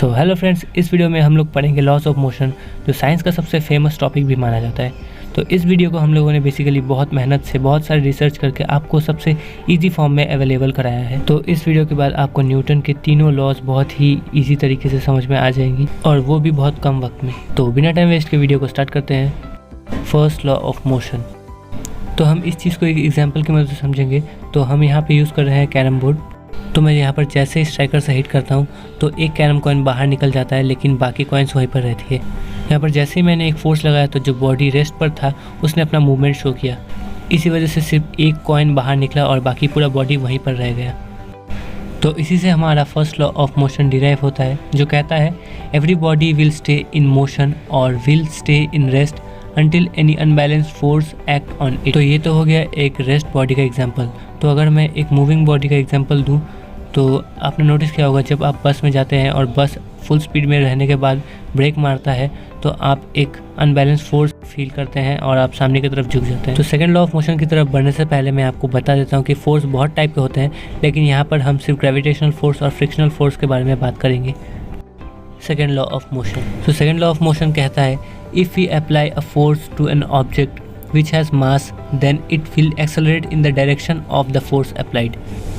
So hello friends, इस video में हम लोग पढ़ेंगे लॉस ऑफ मोशन, जो साइंस का सबसे फेमस टॉपिक भी माना जाता है। तो इस वीडियो को हम लोगों ने बेसिकली बहुत मेहनत से बहुत सारी रिसर्च करके आपको सबसे इजी फॉर्म में अवेलेबल कराया है। तो इस वीडियो के बाद आपको न्यूटन के तीनों लॉज बहुत ही इजी तरीके से समझ में आ जाएंगी, और वो भी बहुत कम वक्त में। तो बिना टाइम वेस्ट के वीडियो को स्टार्ट करते हैं। First law of motion. तो हम इस चीज़ को एक एग्जाम्पल की मदद से समझेंगे। तो हम यहाँ पे यूज़ कर रहे हैं कैरम बोर्ड। तो मैं यहाँ पर जैसे ही स्ट्राइकर से हिट करता हूँ तो एक कैरम कॉइन बाहर निकल जाता है, लेकिन बाकी कॉइन्स वहीं पर रहती है। यहाँ पर जैसे ही मैंने एक फोर्स लगाया तो जो बॉडी रेस्ट पर था उसने अपना मूवमेंट शो किया। इसी वजह से सिर्फ एक कॉइन बाहर निकला और बाकी पूरा बॉडी वहीं पर रह गया। तो इसी से हमारा first law of motion derive होता है, जो कहता है every body will stay in motion और will stay in rest until any unbalanced force act on it। तो ये तो हो गया एक रेस्ट बॉडी का एग्जांपल। तो अगर मैं एक मूविंग बॉडी का एग्जांपल दूं तो आपने नोटिस किया होगा, जब आप बस में जाते हैं और बस फुल स्पीड में रहने के बाद ब्रेक मारता है तो आप एक अनबैलेंस फोर्स फील करते हैं और आप सामने की तरफ झुक जाते हैं। तो सेकंड लॉ ऑफ मोशन की तरफ बढ़ने से पहले मैं आपको बता देता हूँ कि फोर्स बहुत टाइप के होते हैं, लेकिन यहाँ पर हम सिर्फ ग्रेविटेशनल फोर्स और फ्रिक्शनल फोर्स के बारे में बात करेंगे। Second law of motion. तो सेकेंड लॉ ऑफ मोशन कहता है if we apply a force to an object which has mass, then it will accelerate in the direction of the force applied,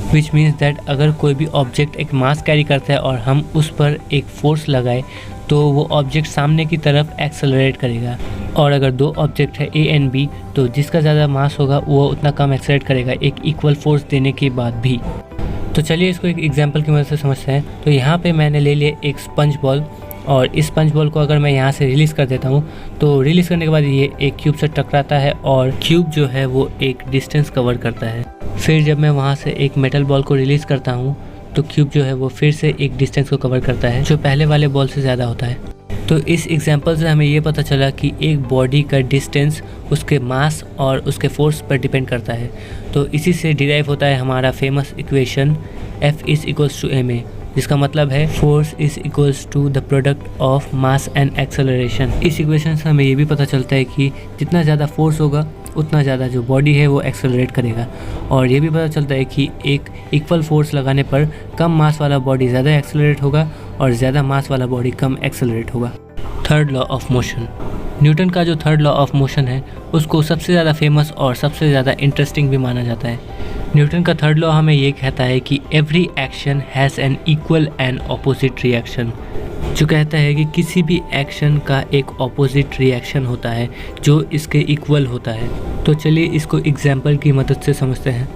which means that अगर कोई भी object एक मास carry करता है और हम उस पर एक फोर्स लगाए तो वो ऑब्जेक्ट सामने की तरफ एक्सेलरेट करेगा। और अगर दो ऑब्जेक्ट है A एंड B, तो जिसका ज़्यादा मास होगा वो उतना कम एक्सेलरेट करेगा, एक इक्वल फोर्स देने के बाद भी। तो चलिए इसको एक एग्जाम्पल की मदद से समझते हैं। तो यहाँ पे मैंने ले लिया एक स्पंज बॉल, और इस स्पंज बॉल को अगर मैं यहाँ से रिलीज़ कर देता हूँ तो रिलीज़ करने के बाद ये एक क्यूब से टकराता है और क्यूब जो है वो एक डिस्टेंस कवर करता है। फिर जब मैं वहाँ से एक मेटल बॉल को रिलीज़ करता हूँ तो क्यूब जो है वो फिर से एक डिस्टेंस को कवर करता है जो पहले वाले बॉल से ज़्यादा होता है। तो इस एग्जाम्पल से हमें ये पता चला कि एक बॉडी का डिस्टेंस उसके मास और उसके फोर्स पर डिपेंड करता है। तो इसी से डिराइव होता है हमारा famous equation F is equals to ma, जिसका मतलब है force is equals to the product of mass and acceleration. इस इक्वेशन से हमें ये भी पता चलता है कि जितना ज़्यादा फोर्स होगा उतना ज़्यादा जो बॉडी है वो एक्सेलरेट करेगा, और ये भी पता चलता है कि एक इक्वल फोर्स लगाने पर कम मास वाला बॉडी ज़्यादा एक्सेलरेट होगा और ज़्यादा मास वाला बॉडी कम एक्सेलरेट होगा। Third law of motion. Newton का जो थर्ड लॉ ऑफ मोशन है उसको सबसे ज़्यादा फेमस और सबसे ज़्यादा इंटरेस्टिंग भी माना जाता है। न्यूटन का थर्ड लॉ हमें ये कहता है कि every action has an equal and opposite reaction, जो कहता है कि किसी भी एक्शन का एक ऑपोजिट रिएक्शन होता है जो इसके इक्वल होता है। तो चलिए इसको एग्जाम्पल की मदद से समझते हैं।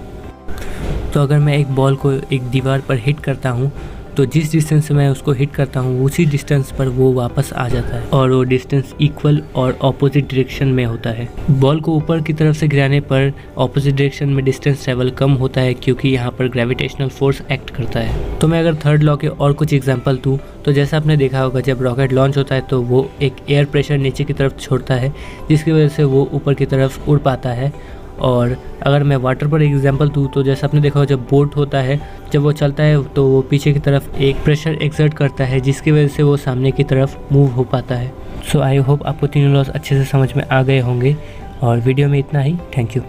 तो अगर मैं एक बॉल को एक दीवार पर हिट करता हूँ तो जिस डिस्टेंस से मैं उसको हिट करता हूँ उसी डिस्टेंस पर वो वापस आ जाता है, और वो डिस्टेंस इक्वल और ऑपोजिट डायरेक्शन में होता है। बॉल को ऊपर की तरफ से गिराने पर ऑपोजिट डायरेक्शन में डिस्टेंस ट्रेवल कम होता है, क्योंकि यहाँ पर ग्रेविटेशनल फोर्स एक्ट करता है। तो मैं अगर थर्ड लॉ के और कुछ एग्जांपल दूँ तो जैसा आपने देखा होगा, जब रॉकेट लॉन्च होता है तो वो एक एयर प्रेशर नीचे की तरफ छोड़ता है, जिसकी वजह से वो ऊपर की तरफ उड़ पाता है। और अगर मैं वाटर पर एग्जांपल दूँ तो जैसा आपने देखा हो, जब बोट होता है जब वो चलता है तो वो पीछे की तरफ एक प्रेशर एक्सर्ट करता है, जिसकी वजह से वो सामने की तरफ मूव हो पाता है। सो आई होप आपको तीनों लॉज अच्छे से समझ में आ गए होंगे, और वीडियो में इतना ही। Thank you.